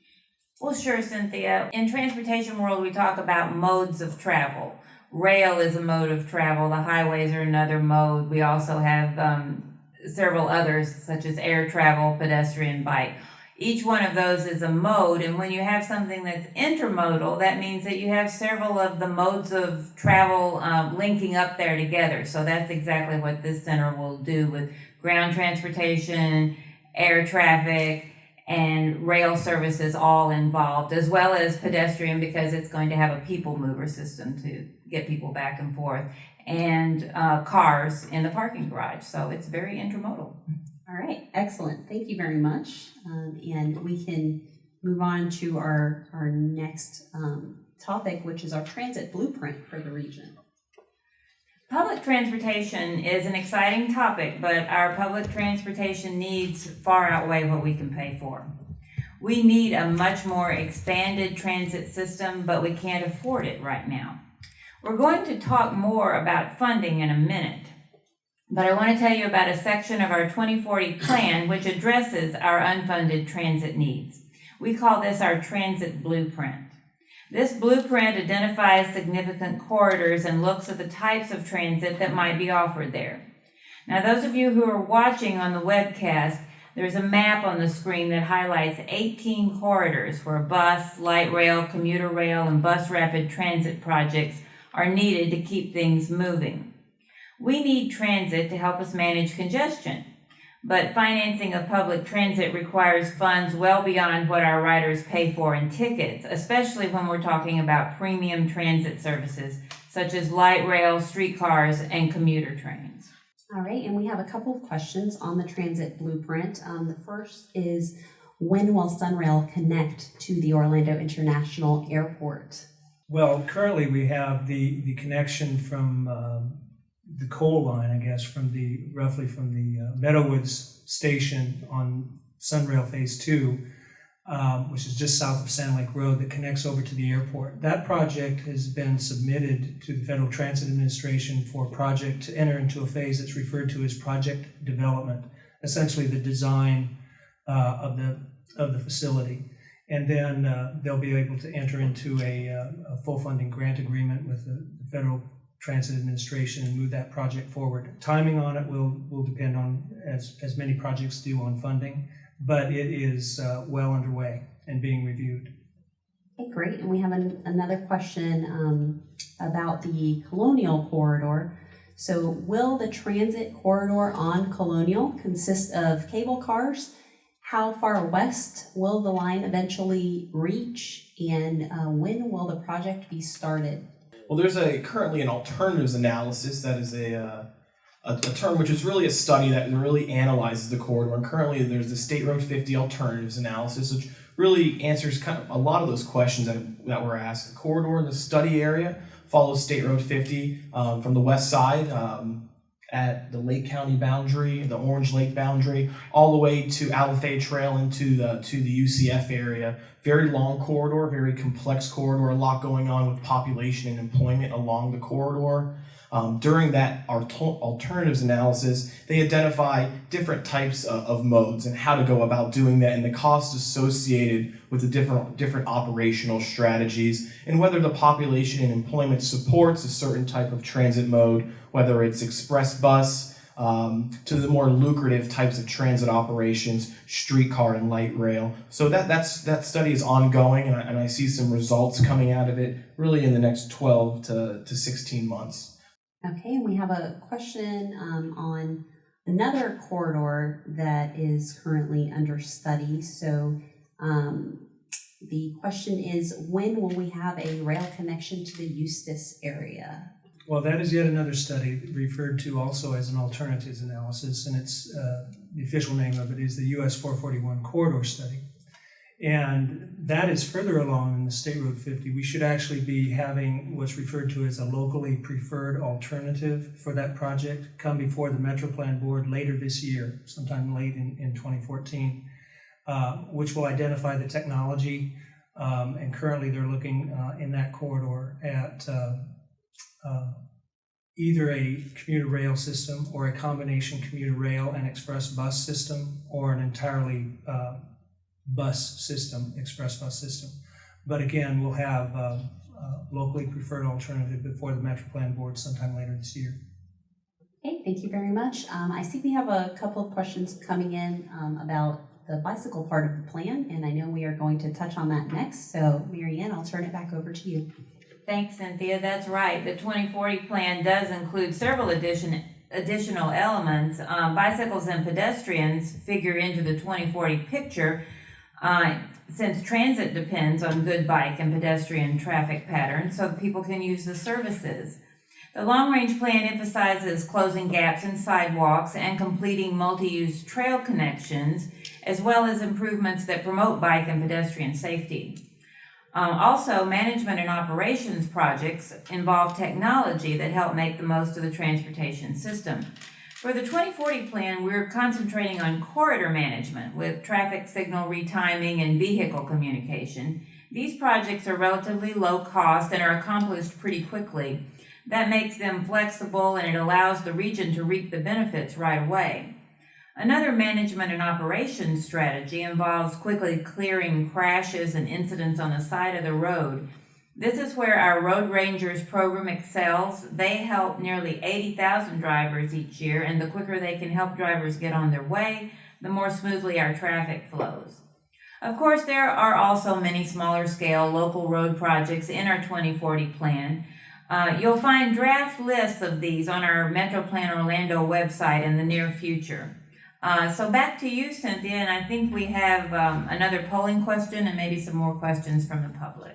Well, sure, Cynthia. In transportation world, we talk about modes of travel. Rail is a mode of travel. The highways are another mode. We also have several others, such as air travel, pedestrian, bike. Each one of those is a mode, and when you have something that's intermodal, that means that you have several of the modes of travel linking up there together. So that's exactly what this center will do with ground transportation, air traffic, and rail services all involved, as well as pedestrian, because it's going to have a people mover system to get people back and forth, and cars in the parking garage. So it's very intermodal. All right, excellent. Thank you very much. And we can move on to our next topic, which is our transit blueprint for the region. Public transportation is an exciting topic, but our public transportation needs far outweigh what we can pay for. We need a much more expanded transit system, but we can't afford it right now. We're going to talk more about funding in a minute, but I want to tell you about a section of our 2040 plan which addresses our unfunded transit needs. We call this our transit blueprint. This blueprint identifies significant corridors and looks at the types of transit that might be offered there. Now, those of you who are watching on the webcast, there's a map on the screen that highlights 18 corridors where bus, light rail, commuter rail, and bus rapid transit projects are needed to keep things moving. We need transit to help us manage congestion, but financing of public transit requires funds well beyond what our riders pay for in tickets, especially when we're talking about premium transit services such as light rail, streetcars, and commuter trains. All right, and we have a couple of questions on the transit blueprint. The first is, when will SunRail connect to the Orlando International Airport? Well, currently we have the connection from the coal line, I guess, roughly from the Meadowwoods station on SunRail Phase 2, which is just south of Sand Lake Road, that connects over to the airport. That project has been submitted to the Federal Transit Administration for a project to enter into a phase that's referred to as project development, essentially the design of the facility. And then they'll be able to enter into a full funding grant agreement with the Federal Transit Administration and move that project forward. Timing on it will depend on, as many projects do, on funding, but it is well underway and being reviewed. Okay, great. And we have another question about the Colonial Corridor. So will the transit corridor on Colonial consist of cable cars? How far west will the line eventually reach? And when will the project be started? Well, there's currently an alternatives analysis that is a term which is really a study that really analyzes the corridor. And currently there's the State Road 50 alternatives analysis, which really answers kind of a lot of those questions that were asked. The corridor in the study area follows State Road 50 from the west side at the Lake County boundary, the Orange Lake boundary, all the way to Alafay Trail into the UCF area very long corridor, very complex corridor, a lot going on with population and employment along the corridor. During that alternatives analysis, they identify different types of modes and how to go about doing that and the costs associated with the different operational strategies and whether the population and employment supports a certain type of transit mode, whether it's express bus, to the more lucrative types of transit operations, streetcar and light rail. So that study is ongoing, and I see some results coming out of it really in the next 12 to 16 months. Okay, and we have a question on another corridor that is currently under study. So the question is, when will we have a rail connection to the Eustis area? Well, that is yet another study referred to also as an alternatives analysis, and it's the official name of it is the US 441 Corridor Study. And that is further along in the State Road 50. We should actually be having what's referred to as a locally preferred alternative for that project come before the MetroPlan board later this year, sometime late in 2014, which will identify the technology. And currently they're looking in that corridor at either a commuter rail system or a combination commuter rail and express bus system, or an entirely bus system, express bus system. But again, we'll have a locally preferred alternative before the MetroPlan board sometime later this year. Okay, thank you very much. I see we have a couple of questions coming in about the bicycle part of the plan, and I know we are going to touch on that next. So Mary Ann, I'll turn it back over to you. Thanks, Cynthia. That's right. The 2040 plan does include several additional elements. Bicycles and pedestrians figure into the 2040 picture since transit depends on good bike and pedestrian traffic patterns so people can use the services. The long-range plan emphasizes closing gaps in sidewalks and completing multi-use trail connections, as well as improvements that promote bike and pedestrian safety. Also, management and operations projects involve technology that help make the most of the transportation system. For the 2040 plan, we're concentrating on corridor management with traffic signal retiming and vehicle communication. These projects are relatively low cost and are accomplished pretty quickly. That makes them flexible, and it allows the region to reap the benefits right away. Another management and operations strategy involves quickly clearing crashes and incidents on the side of the road. This is where our Road Rangers program excels. They help nearly 80,000 drivers each year, and the quicker they can help drivers get on their way, the more smoothly our traffic flows. Of course, there are also many smaller scale local road projects in our 2040 plan. You'll find draft lists of these on our MetroPlan Orlando website in the near future. So back to you, Cynthia, and I think we have another polling question and maybe some more questions from the public.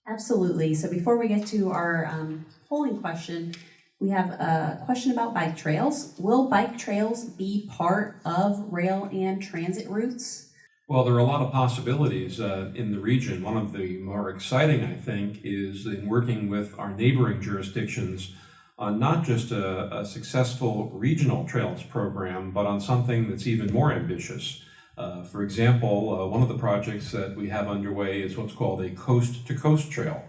Absolutely. So before we get to our polling question, we have a question about bike trails. Will bike trails be part of rail and transit routes? Well, there are a lot of possibilities in the region. One of the more exciting, I think, is in working with our neighboring jurisdictions on not just a successful regional trails program, but on something that's even more ambitious. For example, one of the projects that we have underway is what's called a coast-to-coast trail.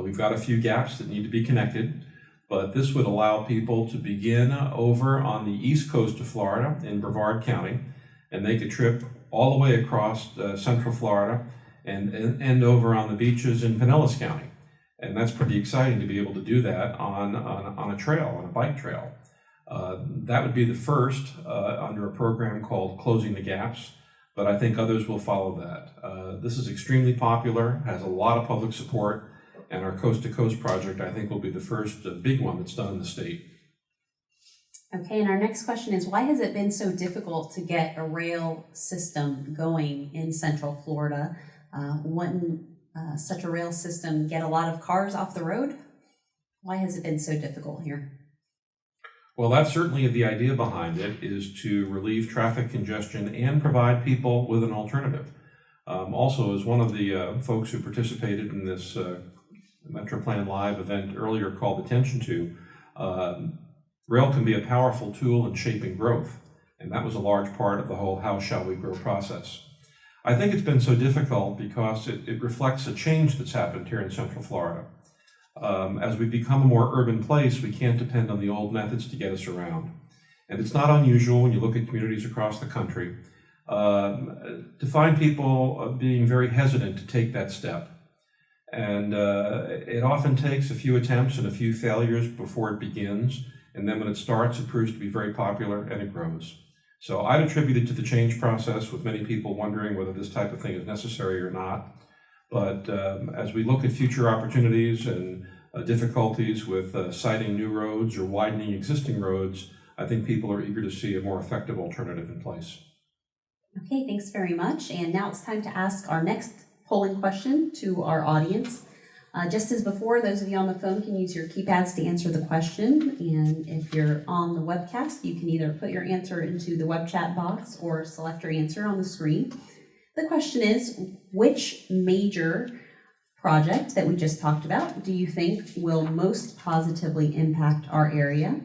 We've got a few gaps that need to be connected, but this would allow people to begin over on the east coast of Florida in Brevard County and make a trip all the way across central Florida and end over on the beaches in Pinellas County. And that's pretty exciting to be able to do that on a trail, on a bike trail. That would be the first under a program called Closing the Gaps, but I think others will follow that. This is extremely popular, has a lot of public support, and our Coast to Coast project, I think, will be the first big one that's done in the state. Okay, and our next question is, why has it been so difficult to get a rail system going in Central Florida? Wouldn't such a rail system get a lot of cars off the road? Why has it been so difficult here? Well, that's certainly the idea behind it, is to relieve traffic congestion and provide people with an alternative. Also, as one of the folks who participated in this MetroPlan Live event earlier called attention to, rail can be a powerful tool in shaping growth, and that was a large part of the whole How Shall We Grow process. I think it's been so difficult because it reflects a change that's happened here in Central Florida. As we become a more urban place, we can't depend on the old methods to get us around. And it's not unusual when you look at communities across the country to find people being very hesitant to take that step. And it often takes a few attempts and a few failures before it begins. And then when it starts, it proves to be very popular and it grows. So I'd attribute it to the change process, with many people wondering whether this type of thing is necessary or not. But as we look at future opportunities and difficulties with siting new roads or widening existing roads, I think people are eager to see a more effective alternative in place. Okay, thanks very much. And now it's time to ask our next polling question to our audience. Just as before, those of you on the phone can use your keypads to answer the question. And if you're on the webcast, you can either put your answer into the web chat box or select your answer on the screen. The question is, which major project that we just talked about do you think will most positively impact our area?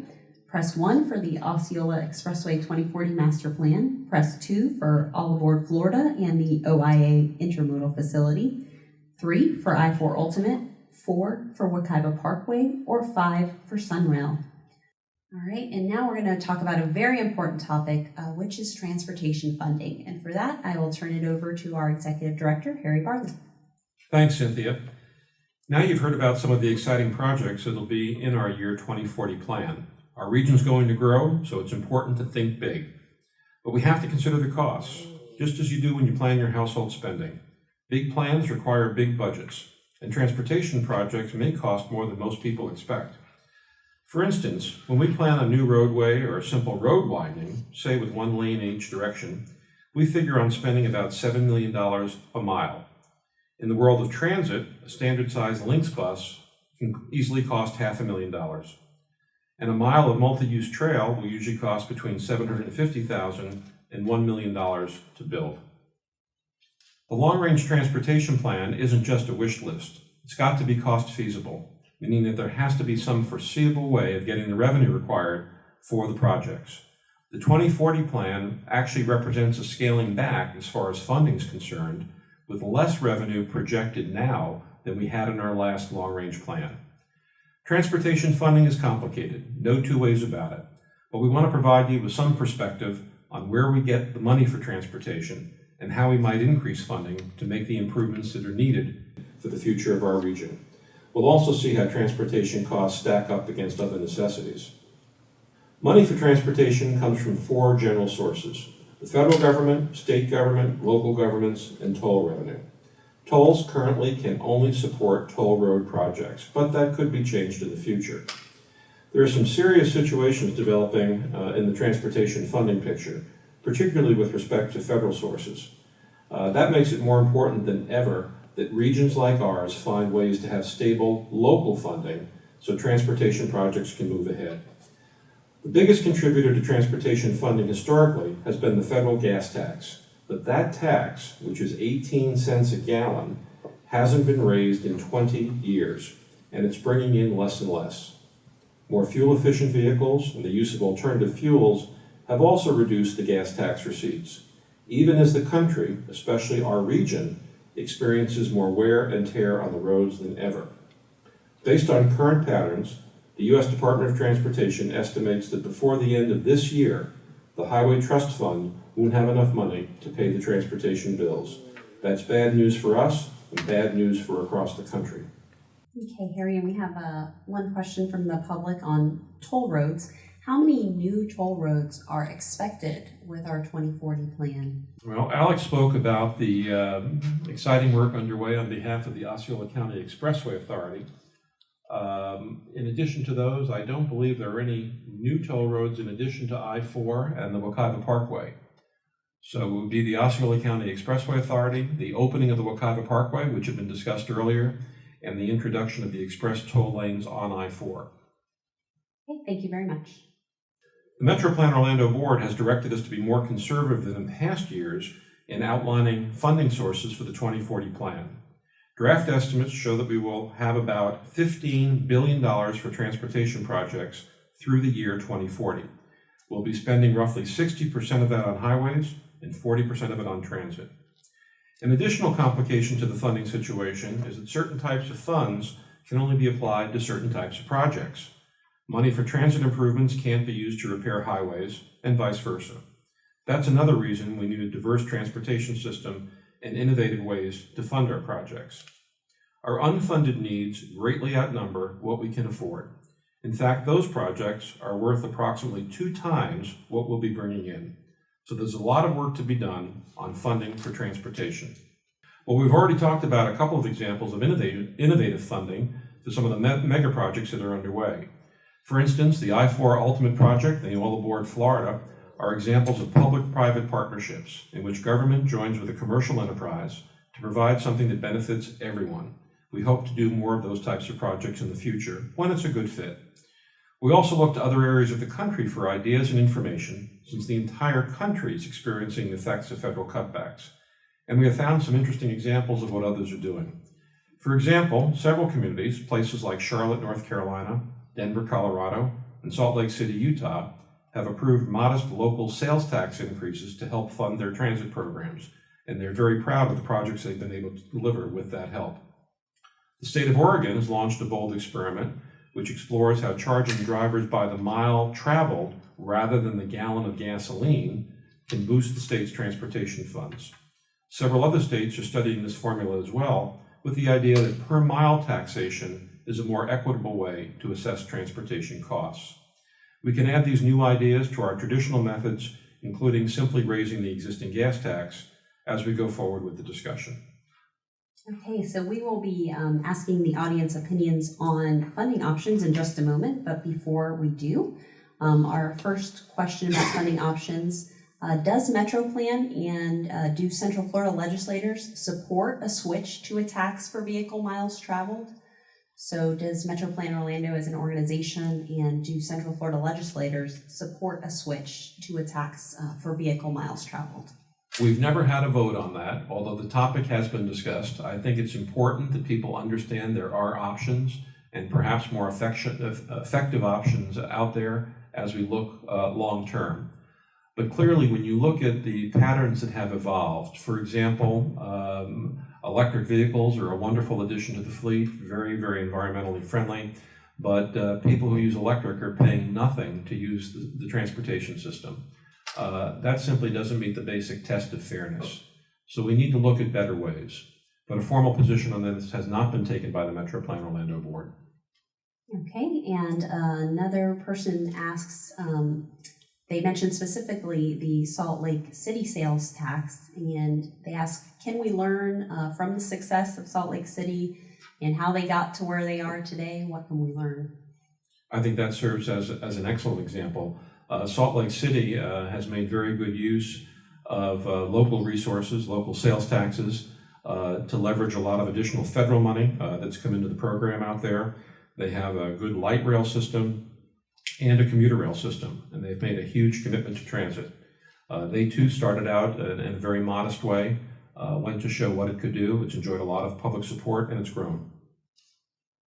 Press 1 for the Osceola Expressway 2040 Master Plan. Press 2 for All Aboard Florida and the OIA Intermodal Facility. 3 for I-4 Ultimate. 4 for Wekiva Parkway. Or 5 for SunRail. All right, and now we're going to talk about a very important topic, which is transportation funding. And for that, I will turn it over to our Executive Director, Harry Barley. Thanks, Cynthia. Now you've heard about some of the exciting projects that'll be in our year 2040 plan. Our region's going to grow, so it's important to think big. But we have to consider the costs, just as you do when you plan your household spending. Big plans require big budgets, and transportation projects may cost more than most people expect. For instance, when we plan a new roadway or a simple road widening, say with one lane in each direction, we figure on spending about $7 million a mile. In the world of transit, a standard-sized Lynx bus can easily cost $500,000. And a mile of multi-use trail will usually cost between $750,000 and $1 million to build. The long-range transportation plan isn't just a wish list. It's got to be cost feasible, meaning that there has to be some foreseeable way of getting the revenue required for the projects. The 2040 plan actually represents a scaling back as far as funding is concerned, with less revenue projected now than we had in our last long-range plan. Transportation funding is complicated, no two ways about it, but we want to provide you with some perspective on where we get the money for transportation and how we might increase funding to make the improvements that are needed for the future of our region. We'll also see how transportation costs stack up against other necessities. Money for transportation comes from 4 general sources: the federal government, state government, local governments, and toll revenue. Tolls currently can only support toll road projects, but that could be changed in the future. There are some serious situations developing in the transportation funding picture, particularly with respect to federal sources. That makes it more important than ever that regions like ours find ways to have stable local funding so transportation projects can move ahead. The biggest contributor to transportation funding historically has been the federal gas tax. But that tax, which is 18 cents a gallon, hasn't been raised in 20 years, and it's bringing in less and less. More fuel-efficient vehicles and the use of alternative fuels have also reduced the gas tax receipts, even as the country, especially our region, experiences more wear and tear on the roads than ever. Based on current patterns, the U.S. Department of Transportation estimates that before the end of this year, the Highway Trust Fund won't have enough money to pay the transportation bills. That's bad news for us and bad news for across the country. Okay, Harry, and we have one question from the public on toll roads. How many new toll roads are expected with our 2040 plan? Well, Alex spoke about the exciting work underway on behalf of the Osceola County Expressway Authority. In addition to those, I don't believe there are any new toll roads in addition to I-4 and the Wekiva Parkway. So it would be the Osceola County Expressway Authority, the opening of the Wekiva Parkway, which had been discussed earlier, and the introduction of the express toll lanes on I-4. Okay, thank you very much. The MetroPlan Orlando Board has directed us to be more conservative than in past years in outlining funding sources for the 2040 plan. Draft estimates show that we will have about $15 billion for transportation projects through the year 2040. We'll be spending roughly 60% of that on highways and 40% of it on transit. An additional complication to the funding situation is that certain types of funds can only be applied to certain types of projects. Money for transit improvements can't be used to repair highways, and vice versa. That's another reason we need a diverse transportation system and innovative ways to fund our projects. Our unfunded needs greatly outnumber what we can afford. In fact, those projects are worth approximately 2 times what we'll be bringing in. So there's a lot of work to be done on funding for transportation. Well, we've already talked about a couple of examples of innovative funding for some of the mega projects that are underway. For instance, the I-4 Ultimate Project and the All Aboard Florida are examples of public-private partnerships in which government joins with a commercial enterprise to provide something that benefits everyone. We hope to do more of those types of projects in the future when it's a good fit. We also look to other areas of the country for ideas and information, since the entire country is experiencing the effects of federal cutbacks. And we have found some interesting examples of what others are doing. For example, several communities, places like Charlotte, North Carolina, Denver, Colorado, and Salt Lake City, Utah, have approved modest local sales tax increases to help fund their transit programs, and they're very proud of the projects they've been able to deliver with that help. The state of Oregon has launched a bold experiment which explores how charging drivers by the mile traveled rather than the gallon of gasoline can boost the state's transportation funds. Several other states are studying this formula as well, with the idea that per mile taxation is a more equitable way to assess transportation costs. We can add these new ideas to our traditional methods, including simply raising the existing gas tax, as we go forward with the discussion. Okay, so we will be asking the audience opinions on funding options in just a moment, but before we do, our first question about funding options, does MetroPlan and do Central Florida legislators support a switch to a tax for vehicle miles traveled? So does MetroPlan Orlando as an organization and do Central Florida legislators support a switch to a tax for vehicle miles traveled? We've never had a vote on that, although the topic has been discussed. I think it's important that people understand there are options and perhaps more effective options out there as we look long term. But clearly, when you look at the patterns that have evolved, for example, electric vehicles are a wonderful addition to the fleet, very, very environmentally friendly, but people who use electric are paying nothing to use the transportation system. That simply doesn't meet the basic test of fairness. So we need to look at better ways. But a formal position on this has not been taken by the MetroPlan Orlando board. Okay, and another person asks, they mentioned specifically the Salt Lake City sales tax, and they ask, can we learn from the success of Salt Lake City and how they got to where they are today? What can we learn? I think that serves as an excellent example. Salt Lake City has made very good use of local resources, local sales taxes, to leverage a lot of additional federal money that's come into the program out there. They have a good light rail system and a commuter rail system, and they've made a huge commitment to transit. They too started out in a very modest way, went to show what it could do. It's enjoyed a lot of public support, and it's grown.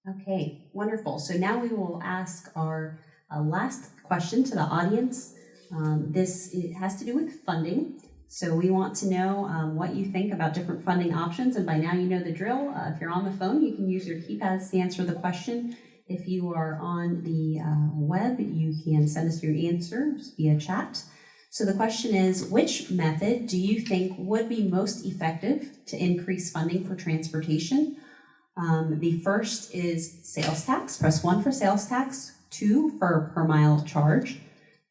Okay, wonderful. So now we will ask our last question to the audience. It has to do with funding. So we want to know what you think about different funding options. And by now you know the drill. If you're on the phone, you can use your keypads to answer the question. If you are on the web, you can send us your answers via chat. So the question is, which method do you think would be most effective to increase funding for transportation? The first is sales tax. Press 1 for sales tax, 2 for per mile charge,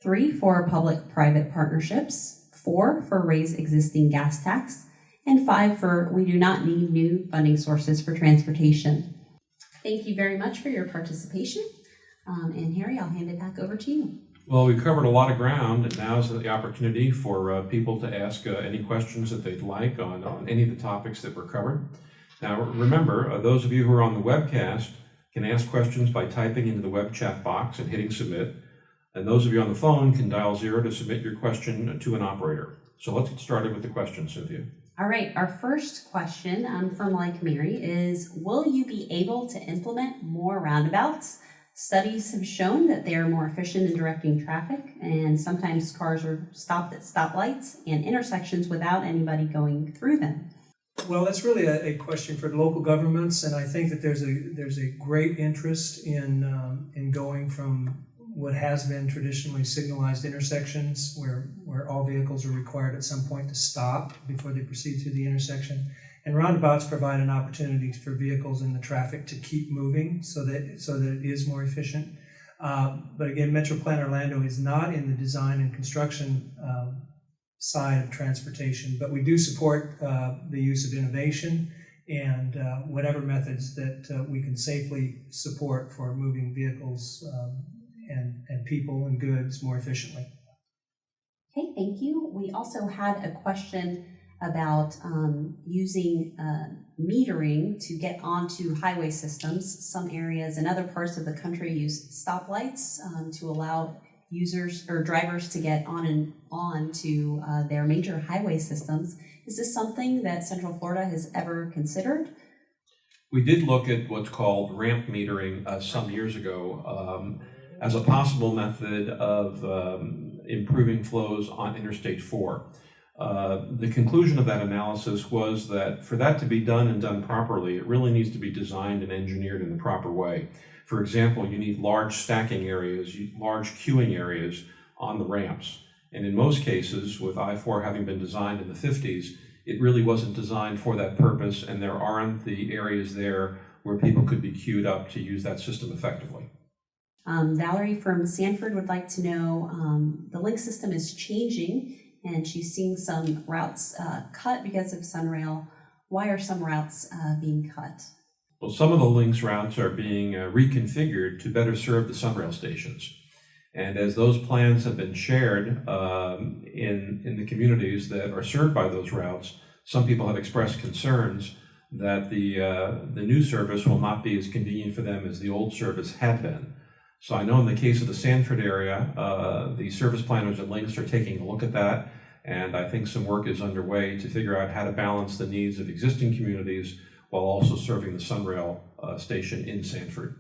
3 for public-private partnerships, 4 for raise existing gas tax, and 5 for we do not need new funding sources for transportation. Thank you very much for your participation. And Harry, I'll hand it back over to you. Well, we've covered a lot of ground, and now is the opportunity for people to ask any questions that they'd like on any of the topics that were covered. Now, remember, those of you who are on the webcast can ask questions by typing into the web chat box and hitting submit. And those of you on the phone can dial 0 to submit your question to an operator. So let's get started with the question, Cynthia. All right, our first question from Like Mary is, will you be able to implement more roundabouts? Studies have shown that they are more efficient in directing traffic, and sometimes cars are stopped at stoplights and intersections without anybody going through them. Well, that's really a question for local governments, and I think that there's a great interest in going from what has been traditionally signalized intersections, where all vehicles are required at some point to stop before they proceed through the intersection. And roundabouts provide an opportunity for vehicles in the traffic to keep moving, so that it is more efficient. But again, MetroPlan Orlando is not in the design and construction side of transportation, but we do support the use of innovation and whatever methods that we can safely support for moving vehicles and people and goods more efficiently. Okay, thank you. We also had a question about using metering to get onto highway systems. Some areas in other parts of the country use stoplights to allow users or drivers to get on and on to their major highway systems. Is this something that Central Florida has ever considered? We did look at what's called ramp metering some years ago as a possible method of improving flows on Interstate 4. The conclusion of that analysis was that for that to be done and done properly, it really needs to be designed and engineered in the proper way. For example, you need large stacking areas, large queuing areas on the ramps. And in most cases, with I-4 having been designed in the 50s, it really wasn't designed for that purpose, and there aren't the areas there where people could be queued up to use that system effectively. Dallari from Sanford would like to know, the link system is changing, and she's seeing some routes cut because of SunRail. Why are some routes being cut? Well, some of the links routes are being reconfigured to better serve the SunRail stations. And as those plans have been shared in the communities that are served by those routes, some people have expressed concerns that the new service will not be as convenient for them as the old service had been. So I know in the case of the Sanford area, the service planners and links are taking a look at that, and I think some work is underway to figure out how to balance the needs of existing communities while also serving the SunRail station in Sanford.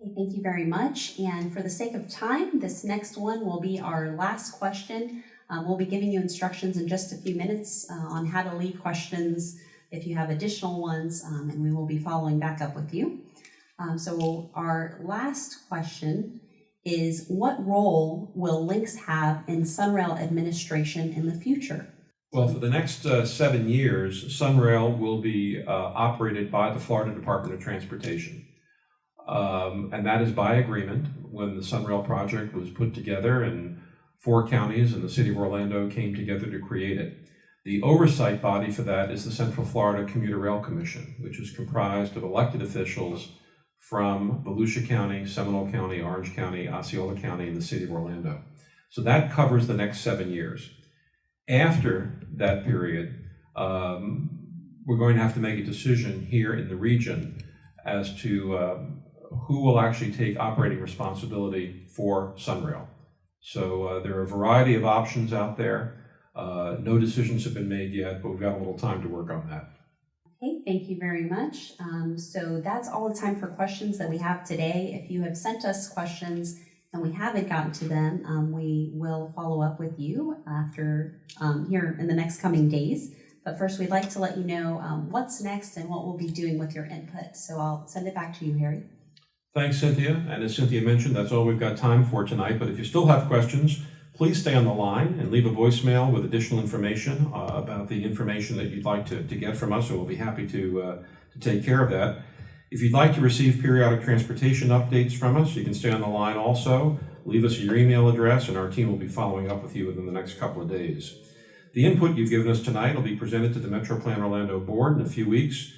Okay, thank you very much. And for the sake of time, this next one will be our last question. We'll be giving you instructions in just a few minutes on how to leave questions if you have additional ones, and we will be following back up with you. So our last question is, what role will links have in SunRail administration in the future? Well, for the next 7 years, SunRail will be operated by the Florida Department of Transportation. And that is by agreement. When the SunRail project was put together and 4 counties and the city of Orlando came together to create it. The oversight body for that is the Central Florida Commuter Rail Commission, which is comprised of elected officials from Volusia County, Seminole County, Orange County, Osceola County, and the city of Orlando. So that covers the next 7 years. After that period, we're going to have to make a decision here in the region as to who will actually take operating responsibility for SunRail. So there are a variety of options out there. No decisions have been made yet, but we've got a little time to work on that. Okay, thank you very much. So that's all the time for questions that we have today. If you have sent us questions and we haven't gotten to them, we will follow up with you after here in the next coming days. But first, we'd like to let you know what's next and what we'll be doing with your input. So I'll send it back to you, Harry. Thanks, Cynthia. And as Cynthia mentioned, that's all we've got time for tonight. But if you still have questions, please stay on the line and leave a voicemail with additional information about the information that you'd like to get from us, and we'll be happy to take care of that. If you'd like to receive periodic transportation updates from us, you can stay on the line also. Leave us your email address, and our team will be following up with you within the next couple of days. The input you've given us tonight will be presented to the MetroPlan Orlando board in a few weeks,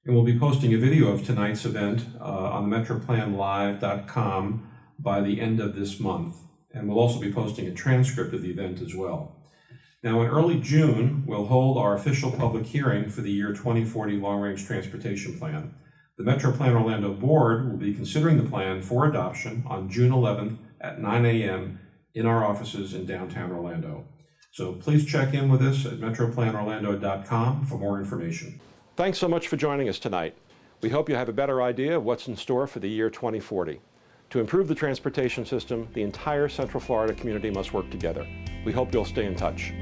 and we'll be posting a video of tonight's event on the MetroPlanLive.com by the end of this month. And we'll also be posting a transcript of the event as well. Now, in early June, we'll hold our official public hearing for the year 2040 Long-Range Transportation Plan. The MetroPlan Orlando board will be considering the plan for adoption on June 11th at 9 a.m. in our offices in downtown Orlando. So please check in with us at MetroPlanOrlando.com for more information. Thanks so much for joining us tonight. We hope you have a better idea of what's in store for the year 2040. To improve the transportation system, the entire Central Florida community must work together. We hope you'll stay in touch.